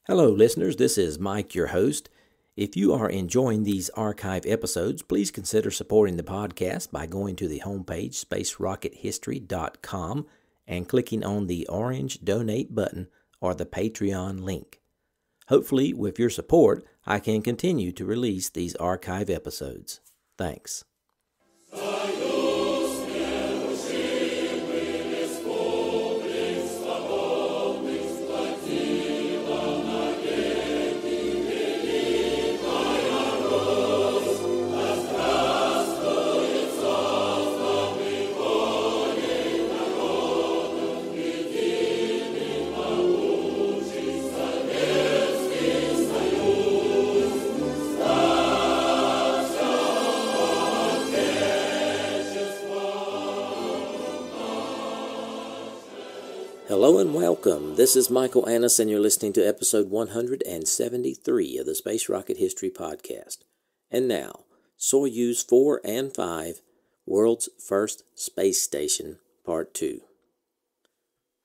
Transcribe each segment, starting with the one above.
Hello, listeners. This is Mike, your host. If you are enjoying these archive episodes, please consider supporting the podcast by going to the homepage, spacerockethistory.com, and clicking on the orange donate button or the Patreon link. Hopefully, with your support, I can continue to release these archive episodes. Thanks. Hello and welcome. This is Michael Annis, and you're listening to episode 173 of the Space Rocket History Podcast. And now, Soyuz 4 and 5, World's First Space Station, Part 2.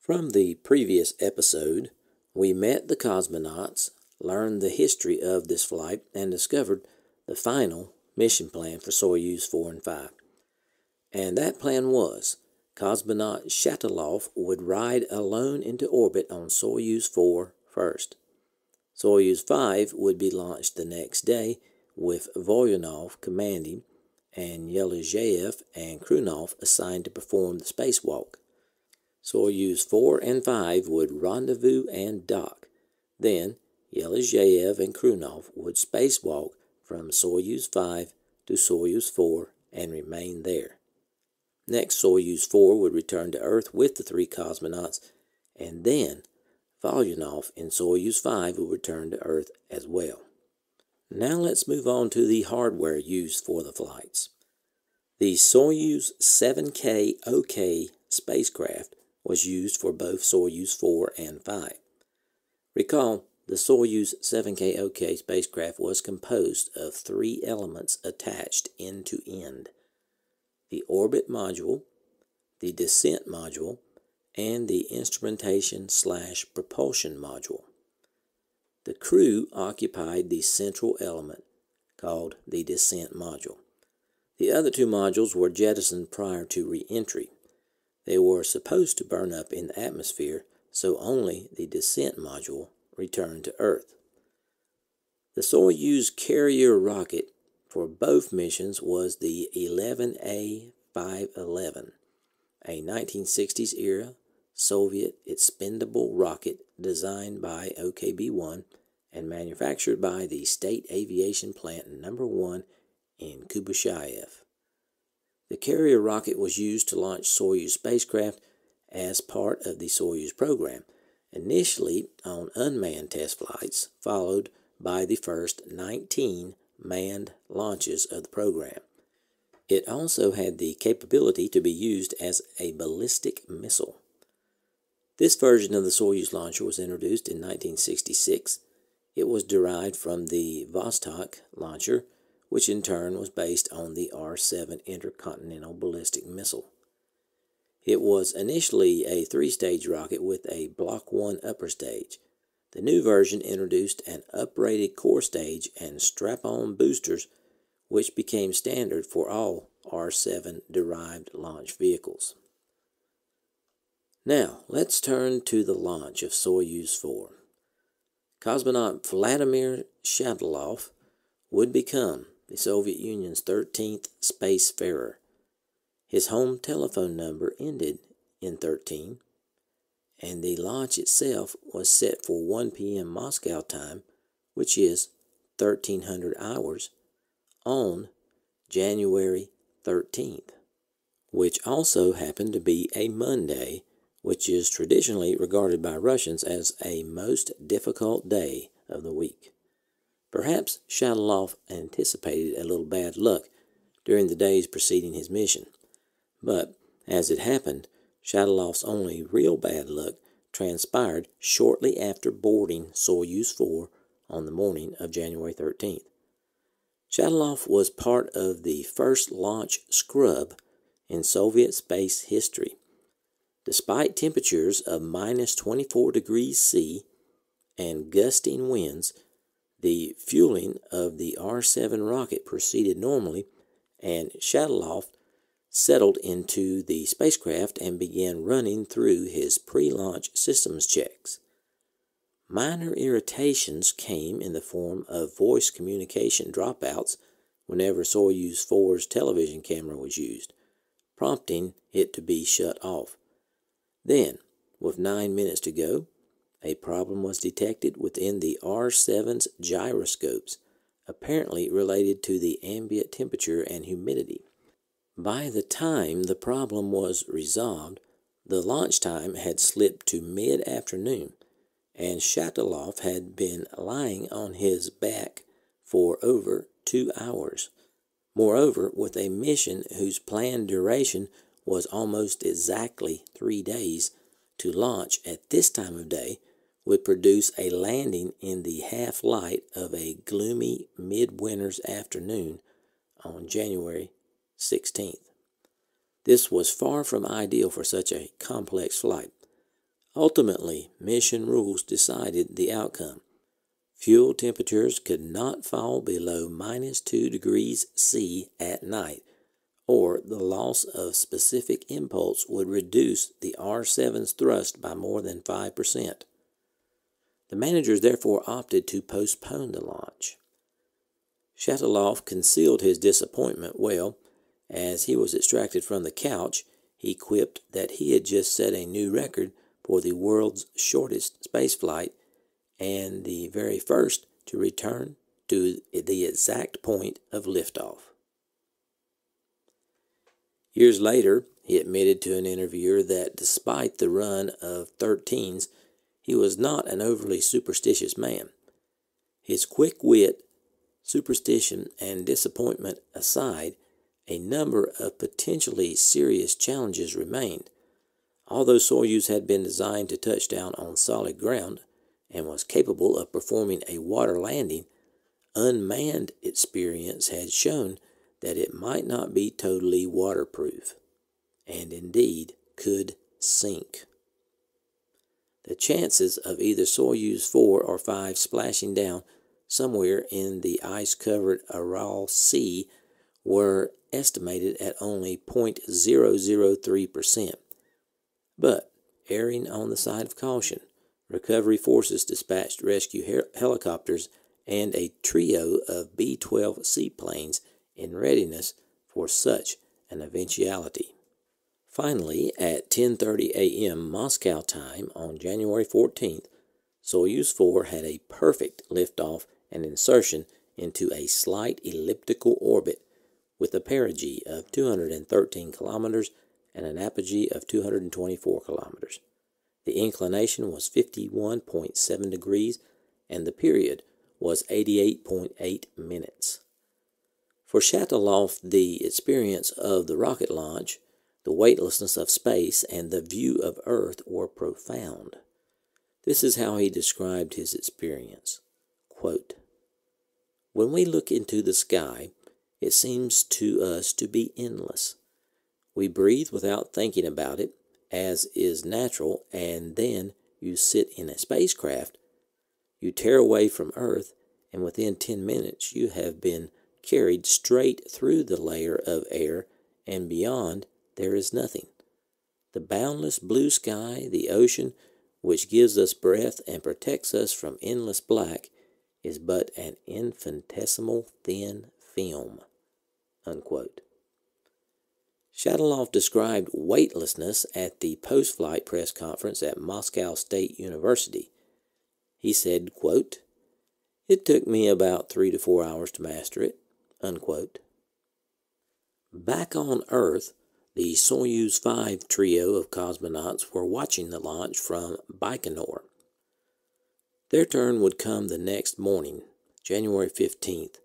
From the previous episode, we met the cosmonauts, learned the history of this flight, and discovered the final mission plan for Soyuz 4 and 5. And that plan was Cosmonaut Shatalov would ride alone into orbit on Soyuz 4 first. Soyuz 5 would be launched the next day with Volyunov commanding and Yelizhev and Krunov assigned to perform the spacewalk. Soyuz 4 and 5 would rendezvous and dock. Then Yelizhev and Krunov would spacewalk from Soyuz 5 to Soyuz 4 and remain there. Next, Soyuz 4 would return to Earth with the three cosmonauts, and then Volyunov in Soyuz 5 would return to Earth as well. Now let's move on to the hardware used for the flights. The Soyuz 7K OK spacecraft was used for both Soyuz 4 and 5. Recall, the Soyuz 7K OK spacecraft was composed of three elements attached end to end: the orbit module, the descent module, and the instrumentation/propulsion module. The crew occupied the central element, called the descent module. The other two modules were jettisoned prior to re-entry. They were supposed to burn up in the atmosphere, so only the descent module returned to Earth. The Soyuz carrier rocket for both missions was the 11A-511, a 1960s-era Soviet expendable rocket designed by OKB-1 and manufactured by the State Aviation Plant No. 1 in Kubashayev. The carrier rocket was used to launch Soyuz spacecraft as part of the Soyuz program, initially on unmanned test flights, followed by the first 19 manned launches of the program. It also had the capability to be used as a ballistic missile. This version of the Soyuz launcher was introduced in 1966. It was derived from the Vostok launcher, which in turn was based on the R-7 intercontinental ballistic missile. It was initially a three-stage rocket with a Block 1 upper stage. The new version introduced an uprated core stage and strap-on boosters, which became standard for all R-7-derived launch vehicles. Now, let's turn to the launch of Soyuz 4. Cosmonaut Vladimir Shatalov would become the Soviet Union's 13th spacefarer. His home telephone number ended in 13, and the launch itself was set for 1 p.m. Moscow time, which is 1300 hours, on January 13th, which also happened to be a Monday, which is traditionally regarded by Russians as a most difficult day of the week. Perhaps Shatalov anticipated a little bad luck during the days preceding his mission, but as it happened, Shatalov's only real bad luck transpired shortly after boarding Soyuz 4 on the morning of January 13th. Shatalov was part of the first launch scrub in Soviet space history. Despite temperatures of minus 24 degrees C and gusting winds, the fueling of the R-7 rocket proceeded normally, and Shatalov settled into the spacecraft and began running through his pre-launch systems checks. Minor irritations came in the form of voice communication dropouts whenever Soyuz 4's television camera was used, prompting it to be shut off. Then, with 9 minutes to go, a problem was detected within the R-7's gyroscopes, apparently related to the ambient temperature and humidity. By the time the problem was resolved, the launch time had slipped to mid-afternoon, and Shatalov had been lying on his back for over 2 hours. Moreover, with a mission whose planned duration was almost exactly 3 days, to launch at this time of day would produce a landing in the half-light of a gloomy midwinter's afternoon on January 16th. This was far from ideal for such a complex flight. Ultimately, mission rules decided the outcome. Fuel temperatures could not fall below -2 degrees C at night, or the loss of specific impulse would reduce the R-7's thrust by more than 5%. The managers therefore opted to postpone the launch. Shatalov concealed his disappointment well. As he was extracted from the couch, he quipped that he had just set a new record for the world's shortest spaceflight and the very first to return to the exact point of liftoff. Years later, he admitted to an interviewer that despite the run of 13s, he was not an overly superstitious man. His quick wit, superstition, and disappointment aside, a number of potentially serious challenges remained. Although Soyuz had been designed to touch down on solid ground and was capable of performing a water landing, unmanned experience had shown that it might not be totally waterproof, and indeed could sink. The chances of either Soyuz 4 or 5 splashing down somewhere in the ice-covered Aral Sea were estimated at only 0.003%. But, erring on the side of caution, recovery forces dispatched rescue helicopters and a trio of B-12 seaplanes in readiness for such an eventuality. Finally, at 10:30 a.m. Moscow time on January 14th, Soyuz 4 had a perfect liftoff and insertion into a slight elliptical orbit with a perigee of 213 kilometers and an apogee of 224 kilometers. The inclination was 51.7 degrees, and the period was 88.8 minutes. For Shatalov, the experience of the rocket launch, the weightlessness of space, and the view of Earth were profound. This is how he described his experience. Quote, "When we look into the sky, it seems to us to be endless. We breathe without thinking about it, as is natural, and then you sit in a spacecraft, you tear away from Earth, and within 10 minutes you have been carried straight through the layer of air, and beyond there is nothing. The boundless blue sky, the ocean, which gives us breath and protects us from endless black, is but an infinitesimal thin film." Unquote. Shatalov described weightlessness at the post-flight press conference at Moscow State University. He said, quote, "It took me about 3 to 4 hours to master it." Unquote. Back on Earth, the Soyuz 5 trio of cosmonauts were watching the launch from Baikonur. Their turn would come the next morning, January 15th,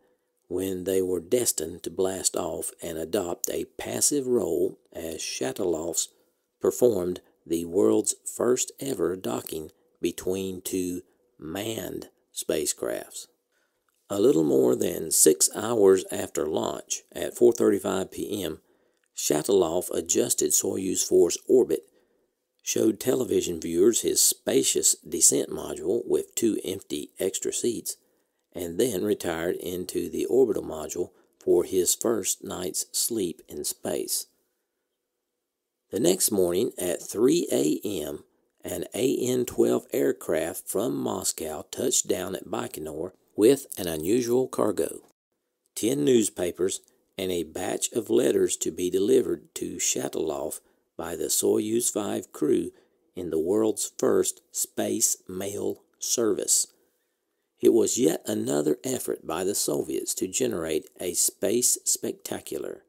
when they were destined to blast off and adopt a passive role as Shatalov's performed the world's first ever docking between two manned spacecrafts. A little more than 6 hours after launch, at 4:35 p.m., Shatalov adjusted Soyuz 4's orbit, showed television viewers his spacious descent module with 2 empty extra seats, and then retired into the orbital module for his first night's sleep in space. The next morning at 3 a.m., an AN-12 aircraft from Moscow touched down at Baikonur with an unusual cargo, 10 newspapers, and a batch of letters to be delivered to Shatalov by the Soyuz 5 crew in the world's first space mail service. It was yet another effort by the Soviets to generate a space spectacular.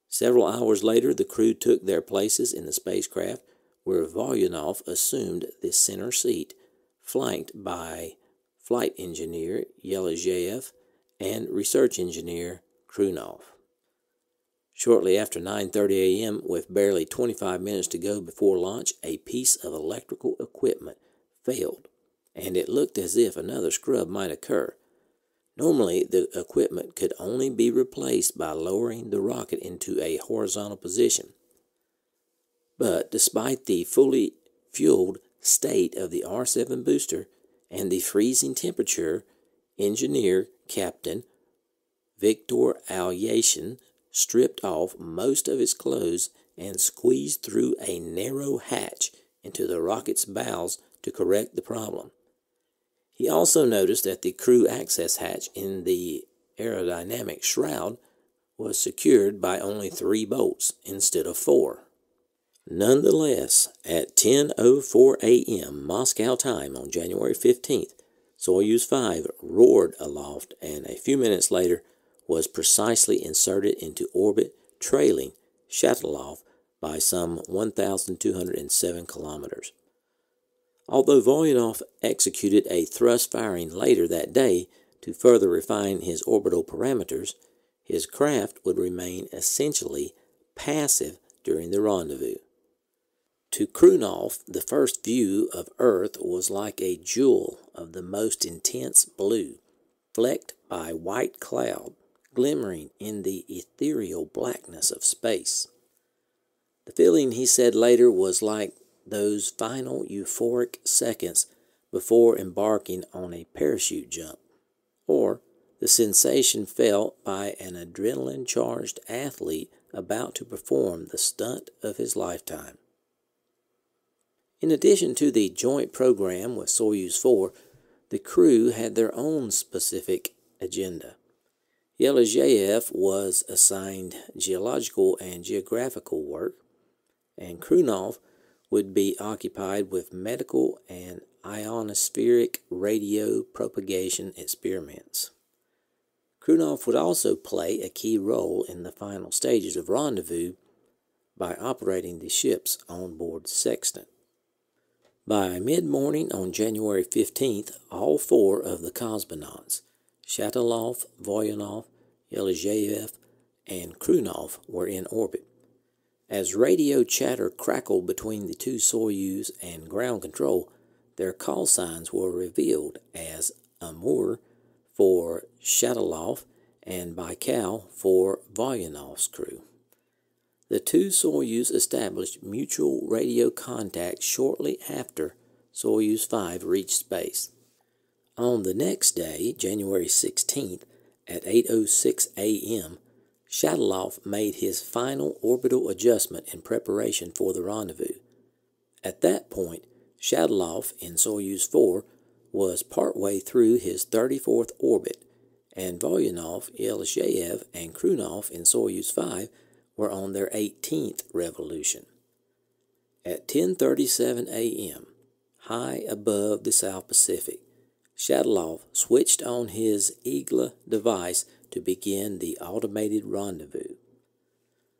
Several hours later, the crew took their places in the spacecraft, where Volyanov assumed the center seat, flanked by flight engineer Yelizhev and research engineer Krunov. Shortly after 9:30 a.m., with barely 25 minutes to go before launch, a piece of electrical equipment failed, and it looked as if another scrub might occur. Normally, the equipment could only be replaced by lowering the rocket into a horizontal position. But despite the fully fueled state of the R-7 booster and the freezing temperature, engineer Captain Viktor Alyoshin stripped off most of his clothes and squeezed through a narrow hatch into the rocket's bows to correct the problem. He also noticed that the crew access hatch in the aerodynamic shroud was secured by only 3 bolts instead of 4. Nonetheless, at 10:04 a.m. Moscow time on January 15th, Soyuz 5 roared aloft and a few minutes later was precisely inserted into orbit, trailing Shatalov by some 1,207 kilometers. Although Volyanov executed a thrust firing later that day to further refine his orbital parameters, his craft would remain essentially passive during the rendezvous. To Krunov, the first view of Earth was like a jewel of the most intense blue, flecked by white cloud, glimmering in the ethereal blackness of space. The feeling, he said later, was like those final euphoric seconds before embarking on a parachute jump, or the sensation felt by an adrenaline-charged athlete about to perform the stunt of his lifetime. In addition to the joint program with Soyuz 4, the crew had their own specific agenda. Yelizhev was assigned geological and geographical work, and Krunov would be occupied with medical and ionospheric radio propagation experiments. Krunov would also play a key role in the final stages of rendezvous by operating the ships on board Sextant. By mid-morning on January 15th, all 4 of the cosmonauts, Shatalov, Volyanov, Yelizhev, and Krunov, were in orbit. As radio chatter crackled between the 2 Soyuz and ground control, their call signs were revealed as Amur for Shatalov and Baikal for Volyanov's crew. The 2 Soyuz established mutual radio contact shortly after Soyuz 5 reached space. On the next day, January 16th, at 8:06 a.m., Shatalov made his final orbital adjustment in preparation for the rendezvous. At that point, Shatalov in Soyuz 4 was partway through his 34th orbit, and Volyanov, Yelizhev, and Krunov in Soyuz 5 were on their 18th revolution. At 10:37 a.m., high above the South Pacific, Shatalov switched on his Eagle device to begin the automated rendezvous.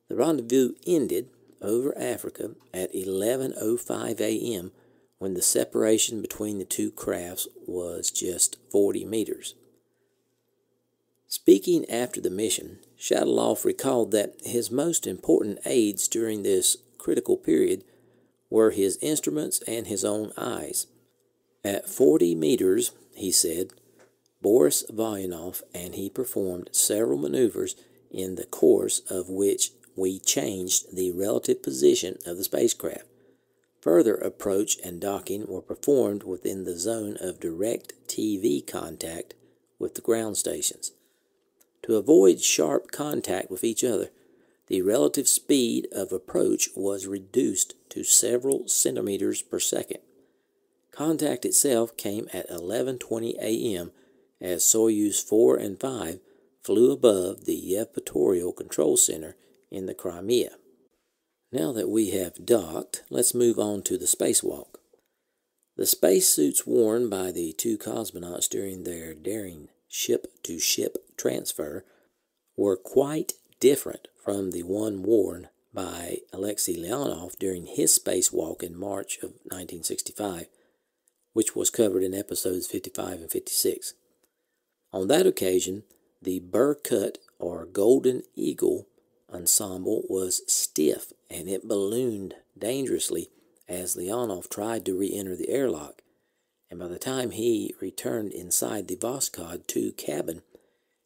The rendezvous ended over Africa at 11:05 a.m. when the separation between the 2 crafts was just 40 meters. Speaking after the mission, Shatalov recalled that his most important aids during this critical period were his instruments and his own eyes. At 40 meters, he said, Boris Volyanov and he performed several maneuvers in the course of which we changed the relative position of the spacecraft. Further approach and docking were performed within the zone of direct TV contact with the ground stations. To avoid sharp contact with each other, the relative speed of approach was reduced to several centimeters per second. Contact itself came at 11:20 a.m. as Soyuz 4 and 5 flew above the Yevpatorio Control Center in the Crimea. Now that we have docked, let's move on to the spacewalk. The spacesuits worn by the two cosmonauts during their daring ship-to-ship transfer were quite different from the one worn by Alexei Leonov during his spacewalk in March of 1965, which was covered in episodes 55 and 56. On that occasion, the burr-cut or golden eagle ensemble was stiff and it ballooned dangerously as Leonov tried to re-enter the airlock, and by the time he returned inside the Voskhod 2 cabin,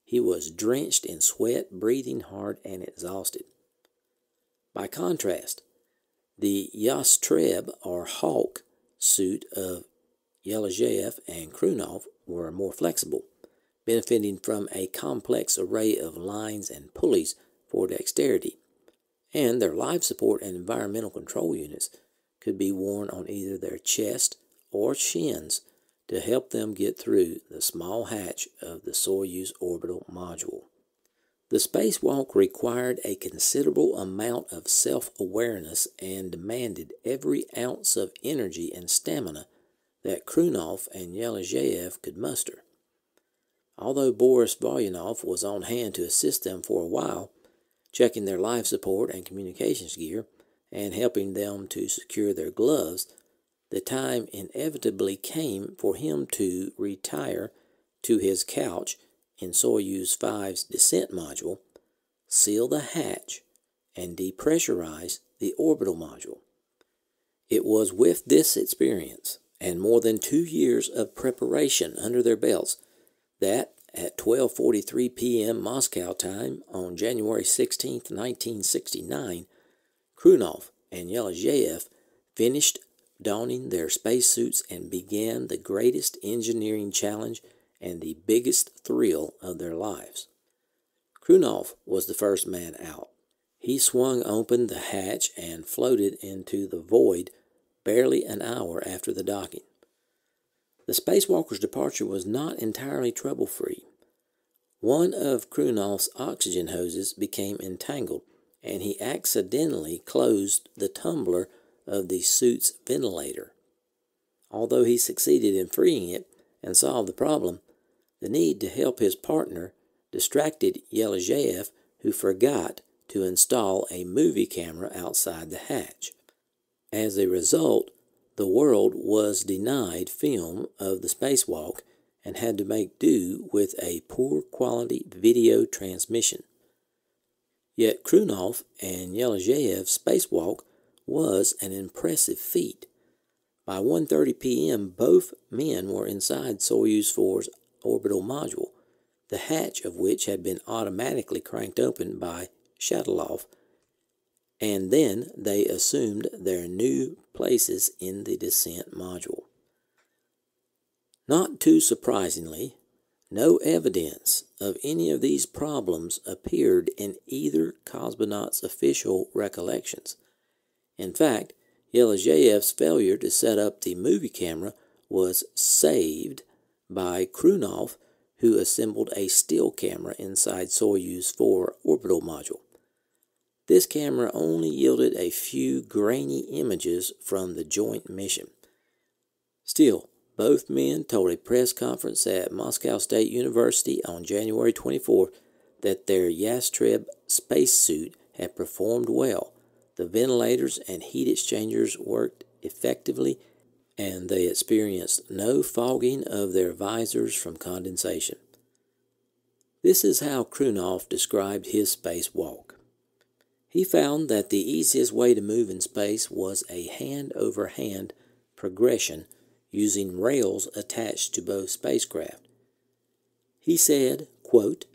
he was drenched in sweat, breathing hard, and exhausted. By contrast, the Yastreb or Hawk suit of Yelizhev and Krunov were more flexible, benefiting from a complex array of lines and pulleys for dexterity, and their life support and environmental control units could be worn on either their chest or shins to help them get through the small hatch of the Soyuz orbital module. The spacewalk required a considerable amount of self-awareness and demanded every ounce of energy and stamina that Krunov and Yelizhev could muster. Although Boris Volyanov was on hand to assist them for a while, checking their life support and communications gear, and helping them to secure their gloves, the time inevitably came for him to retire to his couch in Soyuz 5's descent module, seal the hatch, and depressurize the orbital module. It was with this experience and more than 2 years of preparation under their belts that, at 12:43 p.m. Moscow time on January 16, 1969, Krunov and Yelizhev finished donning their spacesuits and began the greatest engineering challenge and the biggest thrill of their lives. Krunov was the first man out. He swung open the hatch and floated into the void barely an hour after the docking. The spacewalker's departure was not entirely trouble-free. One of Krunov's oxygen hoses became entangled, and he accidentally closed the tumbler of the suit's ventilator. Although he succeeded in freeing it and solved the problem, the need to help his partner distracted Yelizhev, who forgot to install a movie camera outside the hatch. As a result, the world was denied film of the spacewalk and had to make do with a poor quality video transmission. Yet Krunov and Yelizhev's spacewalk was an impressive feat. By 1:30 p.m., both men were inside Soyuz 4's orbital module, the hatch of which had been automatically cranked open by Shatalov, and then they assumed their new places in the descent module. Not too surprisingly, no evidence of any of these problems appeared in either cosmonaut's official recollections. In fact, Yelizhev's failure to set up the movie camera was saved by Krunov, who assembled a still camera inside Soyuz 4 orbital module. This camera only yielded a few grainy images from the joint mission. Still, both men told a press conference at Moscow State University on January 24 that their Yastreb spacesuit had performed well. The ventilators and heat exchangers worked effectively, and they experienced no fogging of their visors from condensation. This is how Krunov described his spacewalk. He found that the easiest way to move in space was a hand-over-hand progression using rails attached to both spacecraft. He said, quote,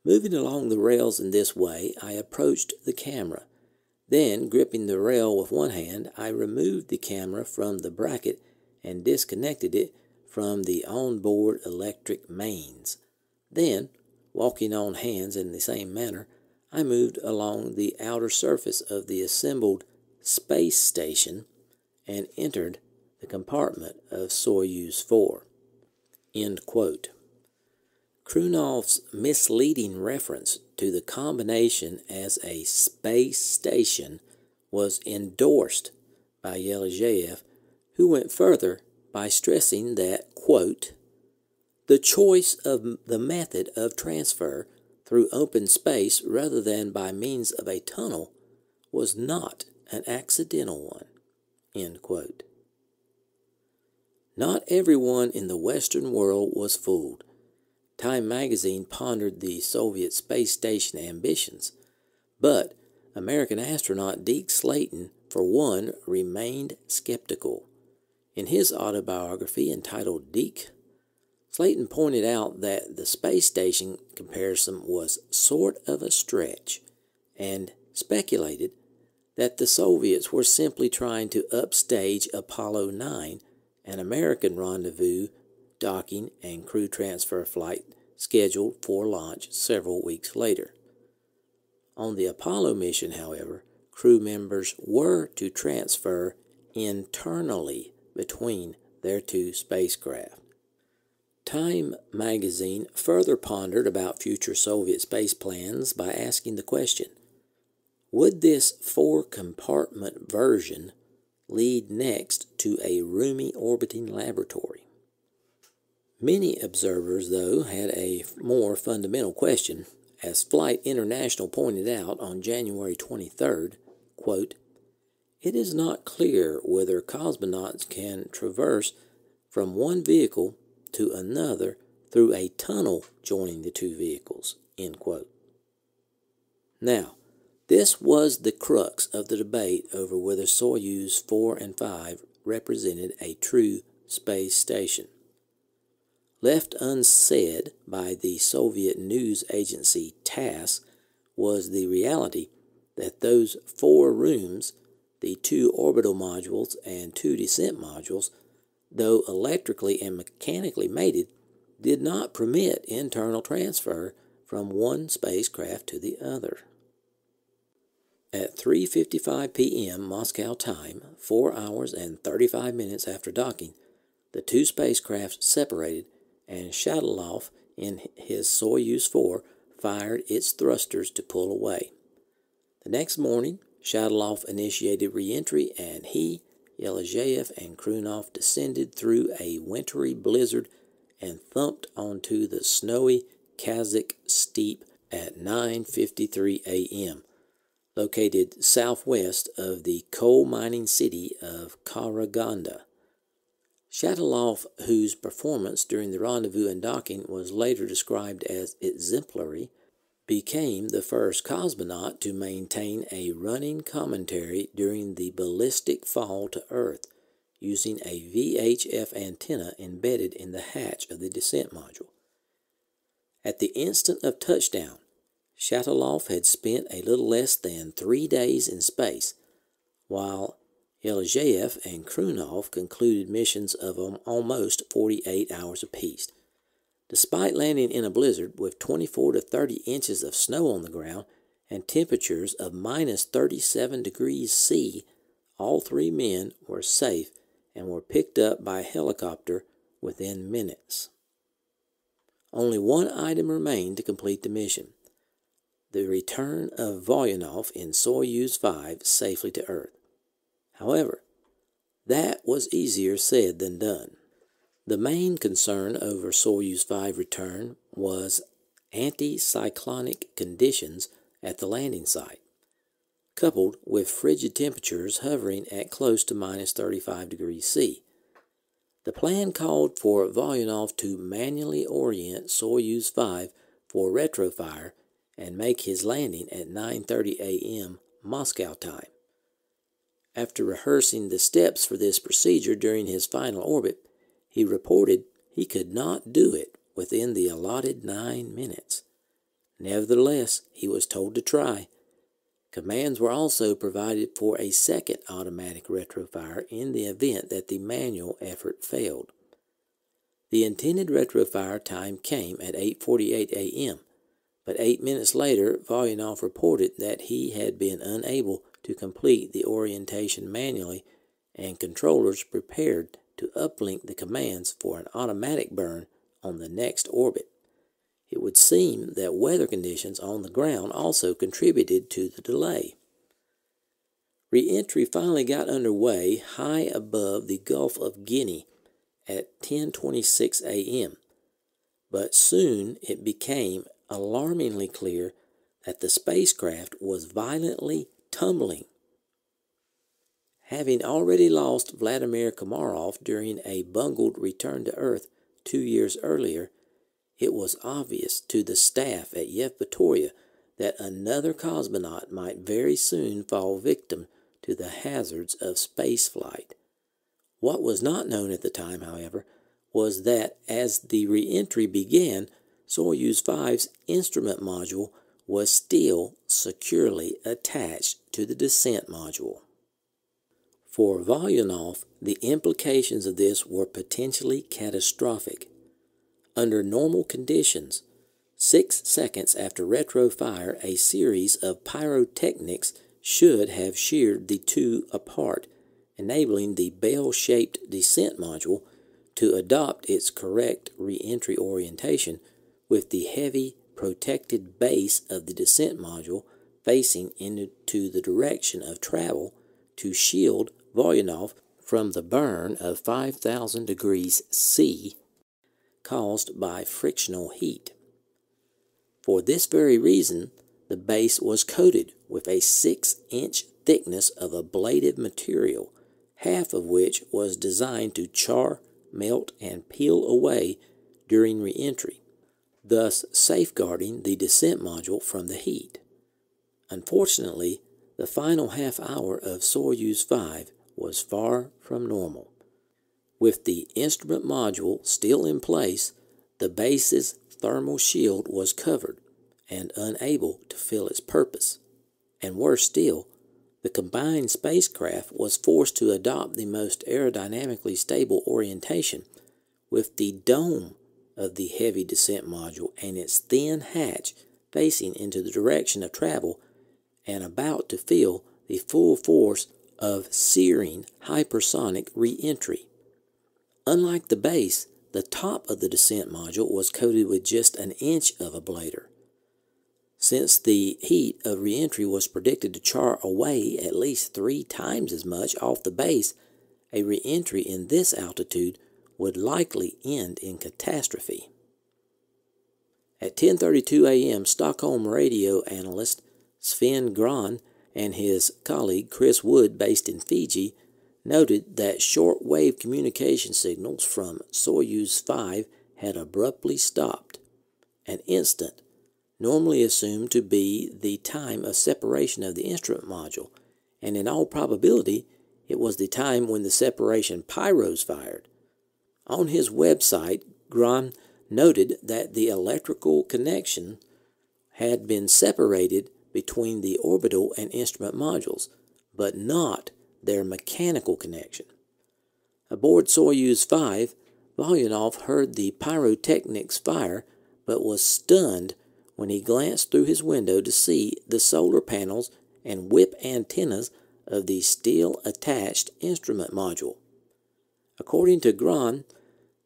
"Moving along the rails in this way, I approached the camera. Then, gripping the rail with one hand, I removed the camera from the bracket and disconnected it from the onboard electric mains. Then, walking on hands in the same manner, I moved along the outer surface of the assembled space station and entered the compartment of Soyuz 4. End quote. Krunov's misleading reference to the combination as a space station was endorsed by Yelizhev, who went further by stressing that, quote, the choice of the method of transfer through open space rather than by means of a tunnel was not an accidental one, end quote. Not everyone in the Western world was fooled. Time magazine pondered the Soviet space station ambitions, but American astronaut Deke Slayton, for one, remained skeptical. In his autobiography entitled Deke, Slayton pointed out that the space station comparison was sort of a stretch and speculated that the Soviets were simply trying to upstage Apollo 9, an American rendezvous, docking, and crew transfer flight scheduled for launch several weeks later. On the Apollo mission, however, crew members were to transfer internally between their two spacecraft. Time magazine further pondered about future Soviet space plans by asking the question, would this four-compartment version lead next to a roomy orbiting laboratory? Many observers, though, had a more fundamental question, as Flight International pointed out on January 23rd, quote, it is not clear whether cosmonauts can traverse from one vehicle to another through a tunnel joining the two vehicles, end quote. Now, this was the crux of the debate over whether Soyuz 4 and 5 represented a true space station. Left unsaid by the Soviet news agency TASS was the reality that those four rooms, the two orbital modules and two descent modules, though electrically and mechanically mated, did not permit internal transfer from one spacecraft to the other. At 3:55 p.m. Moscow time, 4 hours and 35 minutes after docking, the two spacecrafts separated and Shatalov in his Soyuz 4 fired its thrusters to pull away. The next morning, Shatalov initiated re-entry and he, Yelizhev, and Krunov descended through a wintry blizzard and thumped onto the snowy Kazakh steppe at 9:53 a.m., located southwest of the coal mining city of Karaganda. Shatalov, whose performance during the rendezvous and docking was later described as exemplary, became the first cosmonaut to maintain a running commentary during the ballistic fall to Earth, using a VHF antenna embedded in the hatch of the descent module. At the instant of touchdown, Shatalov had spent a little less than 3 days in space, while Yelizhev and Krunov concluded missions of almost 48 hours apiece. Despite landing in a blizzard with 24 to 30 inches of snow on the ground and temperatures of minus 37 degrees C, all three men were safe and were picked up by helicopter within minutes. Only one item remained to complete the mission: the return of Volyanov in Soyuz 5 safely to Earth. However, that was easier said than done. The main concern over Soyuz 5 return was anticyclonic conditions at the landing site, coupled with frigid temperatures hovering at close to minus 35 degrees C. The plan called for Volyanov to manually orient Soyuz 5 for retrofire and make his landing at 9:30 a.m. Moscow time. After rehearsing the steps for this procedure during his final orbit, he reported he could not do it within the allotted 9 minutes. Nevertheless, he was told to try. Commands were also provided for a second automatic retrofire in the event that the manual effort failed. The intended retrofire time came at 8:48 a.m., but 8 minutes later, Volyanov reported that he had been unable to complete the orientation manually, and controllers prepared to uplink the commands for an automatic burn on the next orbit. It would seem that weather conditions on the ground also contributed to the delay. Re-entry finally got underway high above the Gulf of Guinea at 10:26 a.m., but soon it became alarmingly clear that the spacecraft was violently tumbling. Having already lost Vladimir Komarov during a bungled return to Earth 2 years earlier, it was obvious to the staff at Yevpatoria that another cosmonaut might very soon fall victim to the hazards of spaceflight. What was not known at the time, however, was that as the re-entry began, Soyuz 5's instrument module was still securely attached to the descent module. For Volyanov, the implications of this were potentially catastrophic. Under normal conditions, 6 seconds after retrofire, a series of pyrotechnics should have sheared the two apart, enabling the bell-shaped descent module to adopt its correct re-entry orientation with the heavy protected base of the descent module facing into the direction of travel to shield Volyanov from the burn of 5,000 degrees C caused by frictional heat. For this very reason, the base was coated with a 6-inch thickness of ablative material, half of which was designed to char, melt, and peel away during re-entry, thus safeguarding the descent module from the heat. Unfortunately, the final half hour of Soyuz 5 was far from normal. With the instrument module still in place, the base's thermal shield was covered and unable to fill its purpose. And worse still, the combined spacecraft was forced to adopt the most aerodynamically stable orientation, with the dome of the heavy descent module and its thin hatch facing into the direction of travel and about to feel the full force of searing hypersonic re-entry. Unlike the base, the top of the descent module was coated with just an inch of ablator. Since the heat of re-entry was predicted to char away at least 3 times as much off the base, a re-entry in this altitude would likely end in catastrophe. At 10:32 a.m., Stockholm radio analyst Sven Gran and his colleague Chris Wood, based in Fiji, noted that short-wave communication signals from Soyuz 5 had abruptly stopped, an instant normally assumed to be the time of separation of the instrument module, and in all probability it was the time when the separation pyros fired. On his website, Gran noted that the electrical connection had been separated between the orbital and instrument modules, but not their mechanical connection. Aboard Soyuz 5, Volyanov heard the pyrotechnics fire, but was stunned when he glanced through his window to see the solar panels and whip antennas of the steel-attached instrument module. According to Gran,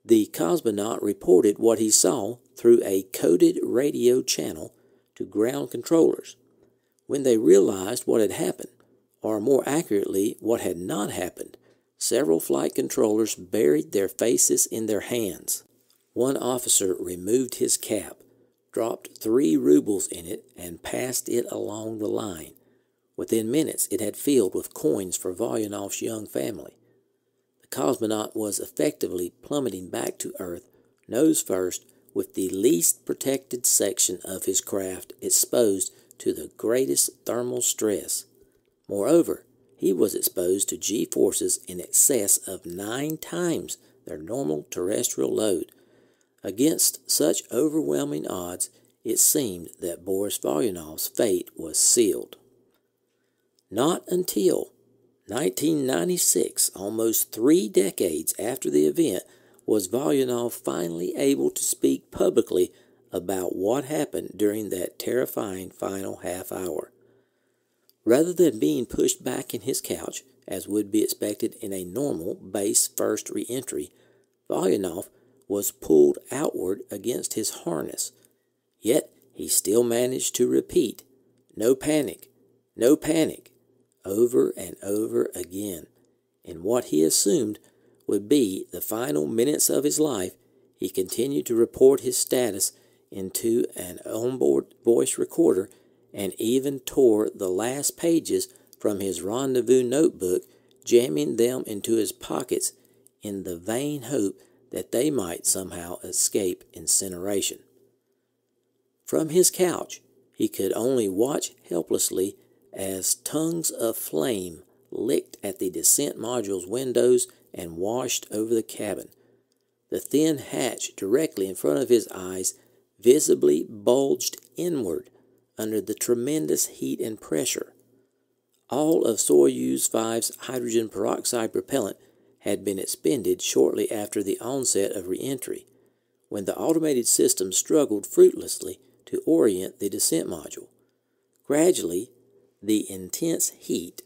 the cosmonaut reported what he saw through a coded radio channel to ground controllers. When they realized what had happened, or more accurately, what had not happened, several flight controllers buried their faces in their hands. One officer removed his cap, dropped 3 rubles in it, and passed it along the line. Within minutes, it had filled with coins for Volyanov's young family. The cosmonaut was effectively plummeting back to Earth, nose first, with the least protected section of his craft exposed to the greatest thermal stress. Moreover, he was exposed to G-forces in excess of 9 times their normal terrestrial load. Against such overwhelming odds, it seemed that Boris Volyanov's fate was sealed. Not until 1996, almost 3 decades after the event, was Volyanov finally able to speak publicly about what happened during that terrifying final half hour. Rather than being pushed back in his couch, as would be expected in a normal base-first re-entry, Volyanov was pulled outward against his harness. Yet he still managed to repeat, "No panic, no panic," over and over again. In what he assumed would be the final minutes of his life, he continued to report his status into an onboard voice recorder and even tore the last pages from his rendezvous notebook, jamming them into his pockets in the vain hope that they might somehow escape incineration. From his couch, he could only watch helplessly as tongues of flame licked at the descent module's windows and washed over the cabin. The thin hatch directly in front of his eyes visibly bulged inward under the tremendous heat and pressure. All of Soyuz 5's hydrogen peroxide propellant had been expended shortly after the onset of re-entry, when the automated system struggled fruitlessly to orient the descent module. Gradually, the intense heat,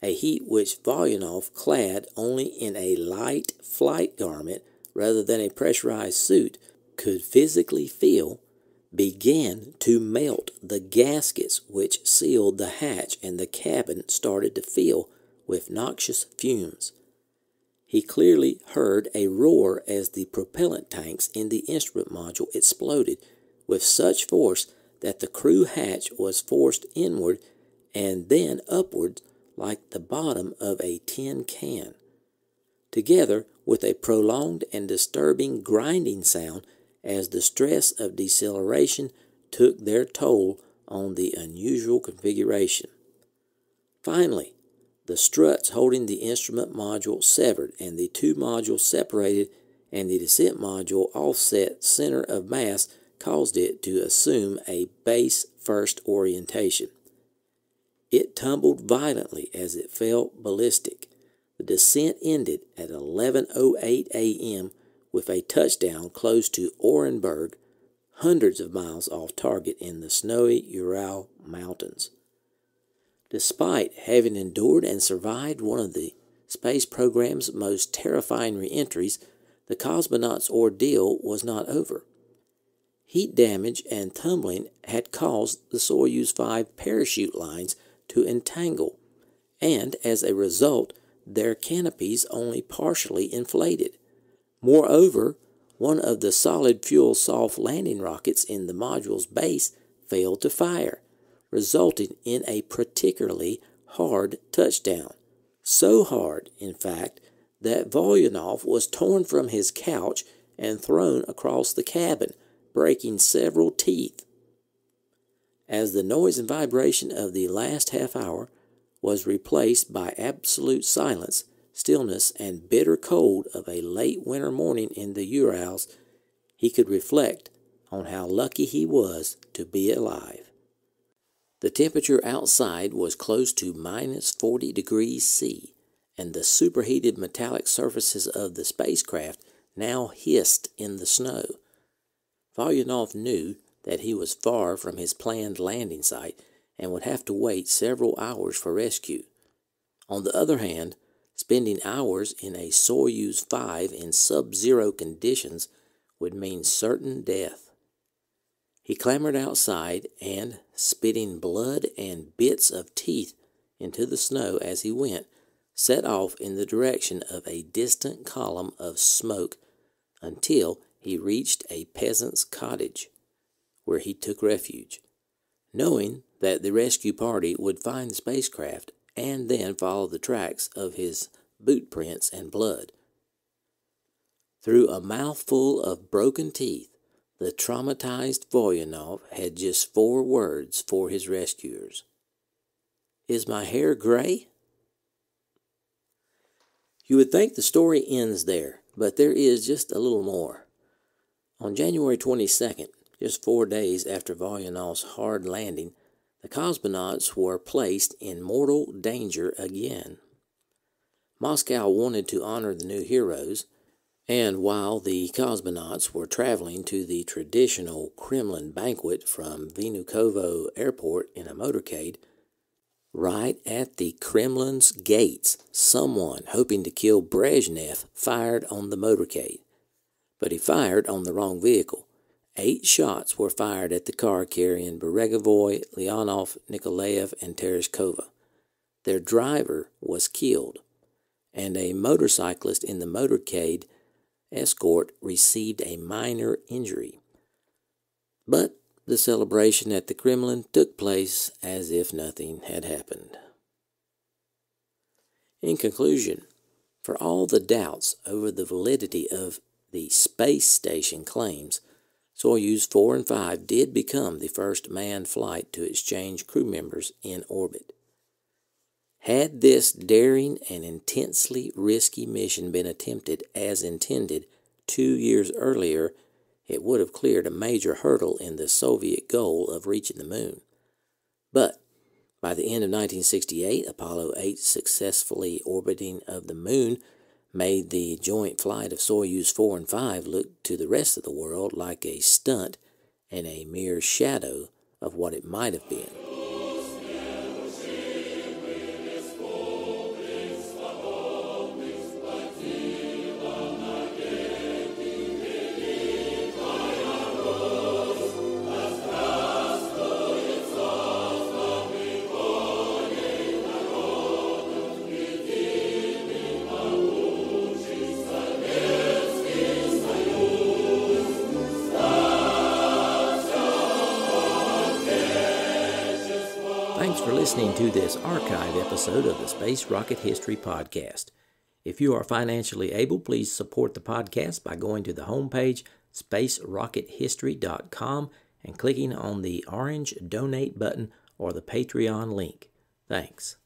a heat which Volyanov, clad only in a light flight garment rather than a pressurized suit, could physically feel, began to melt the gaskets which sealed the hatch, and the cabin started to fill with noxious fumes. He clearly heard a roar as the propellant tanks in the instrument module exploded with such force that the crew hatch was forced inward and then upward like the bottom of a tin can, together with a prolonged and disturbing grinding sound as the stress of deceleration took their toll on the unusual configuration. Finally, the struts holding the instrument module severed, and the two modules separated, and the descent module offset center of mass caused it to assume a base-first orientation. It tumbled violently as it fell ballistic. The descent ended at 11:08 a.m. with a touchdown close to Orenburg, hundreds of miles off target in the snowy Ural Mountains. Despite having endured and survived one of the space program's most terrifying re-entries, the cosmonauts' ordeal was not over. Heat damage and tumbling had caused the Soyuz 5 parachute lines to entangle, and as a result, their canopies only partially inflated. Moreover, one of the solid fuel soft landing rockets in the module's base failed to fire, resulting in a particularly hard touchdown. So hard, in fact, that Volyanov was torn from his couch and thrown across the cabin, breaking several teeth. As the noise and vibration of the last half hour was replaced by absolute silence, stillness, and bitter cold of a late winter morning in the Urals, he could reflect on how lucky he was to be alive. The temperature outside was close to minus 40 degrees C, and the superheated metallic surfaces of the spacecraft now hissed in the snow. Volyanov knew that he was far from his planned landing site and would have to wait several hours for rescue. On the other hand, spending hours in a Soyuz 5 in sub-zero conditions would mean certain death. He clambered outside and, spitting blood and bits of teeth into the snow as he went, set off in the direction of a distant column of smoke until he reached a peasant's cottage, where he took refuge, knowing that the rescue party would find the spacecraft and then follow the tracks of his boot prints and blood. Through a mouthful of broken teeth, the traumatized Volyanov had just 4 words for his rescuers. "Is my hair gray?" You would think the story ends there, but there is just a little more. On January 22nd, just 4 days after Volyanov's hard landing, the cosmonauts were placed in mortal danger again. Moscow wanted to honor the new heroes, and while the cosmonauts were traveling to the traditional Kremlin banquet from Vnukovo Airport in a motorcade, right at the Kremlin's gates, someone hoping to kill Brezhnev fired on the motorcade. But he fired on the wrong vehicle. 8 shots were fired at the car carrying Beregovoy, Leonov, Nikolaev, and Tereshkova. Their driver was killed, and a motorcyclist in the motorcade escort received a minor injury. But the celebration at the Kremlin took place as if nothing had happened. In conclusion, for all the doubts over the validity of the space station claims, Soyuz 4 and 5 did become the first manned flight to exchange crew members in orbit. Had this daring and intensely risky mission been attempted as intended 2 years earlier, it would have cleared a major hurdle in the Soviet goal of reaching the moon. But by the end of 1968, Apollo 8 successfully orbiting of the moon made the joint flight of Soyuz 4 and 5 look to the rest of the world like a stunt and a mere shadow of what it might have been. Thanks for listening to this archive episode of the Space Rocket History Podcast. If you are financially able, please support the podcast by going to the homepage, spacerockethistory.com, and clicking on the orange Donate button or the Patreon link. Thanks.